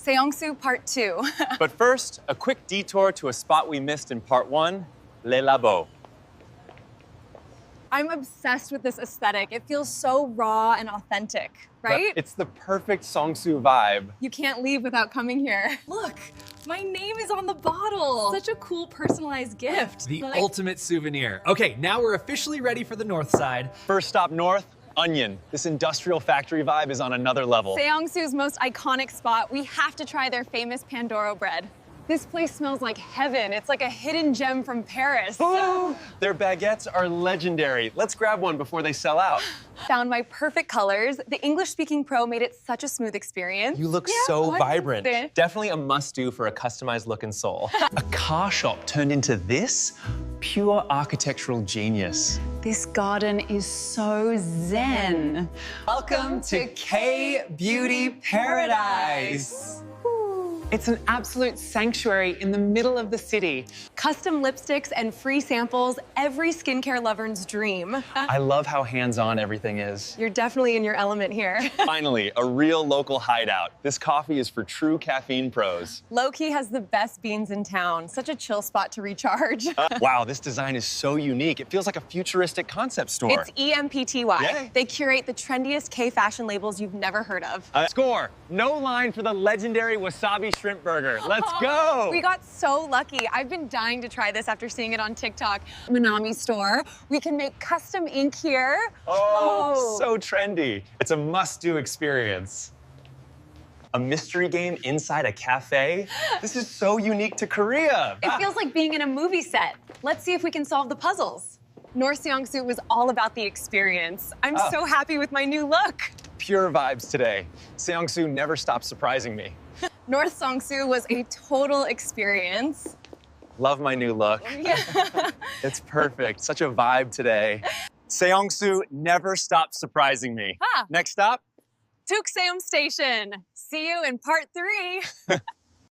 Seongsu Part 2. But first, a quick detour to a spot we missed in Part 1, Le Labo. I'm obsessed with this aesthetic. It feels so raw and authentic, right? But it's the perfect Seongsu vibe. You can't leave without coming here. Look, my name is on the bottle. Such a cool personalized gift. The ultimate souvenir. Okay, now we're officially ready for the north side. First stop north, Onion. This industrial factory vibe is on another level. Seongsu's most iconic spot. We have to try their famous Pandoro bread. This place smells like heaven. It's like a hidden gem from Paris. Oh, their baguettes are legendary. Let's grab one before they sell out. Found my perfect colors. The English-speaking pro made it such a smooth experience. You look so vibrant. Definitely a must-do for a customized look and soul. A car shop turned into this? Pure architectural genius. This garden is so zen. Welcome to K-Beauty Paradise. It's an absolute sanctuary in the middle of the city. Custom lipsticks and free samples, every skincare lover's dream. I love how hands-on everything is. You're definitely in your element here. Finally, a real local hideout. This coffee is for true caffeine pros. Lowkey has the best beans in town. Such a chill spot to recharge. Wow, this design is so unique. It feels like a futuristic concept store. It's EMPTY. Yay. They curate the trendiest K-fashion labels you've never heard of. Score. No line for the legendary Wasabi shrimp burger. Let's go. We got so lucky. I've been dying to try this after seeing it on TikTok. Monami store. We can make custom ink here. Oh, so trendy. It's a must-do experience. A mystery game inside a cafe? This is so unique to Korea. It feels like being in a movie set. Let's see if we can solve the puzzles. North Seongsu was all about the experience. I'm so happy with my new look. Pure vibes today. Seongsu never stops surprising me. North Seongsu was a total experience. Love my new look. It's perfect. Such a vibe today. Seongsu never stops surprising me. Next stop? Ttukseom Station. See you in Part 3.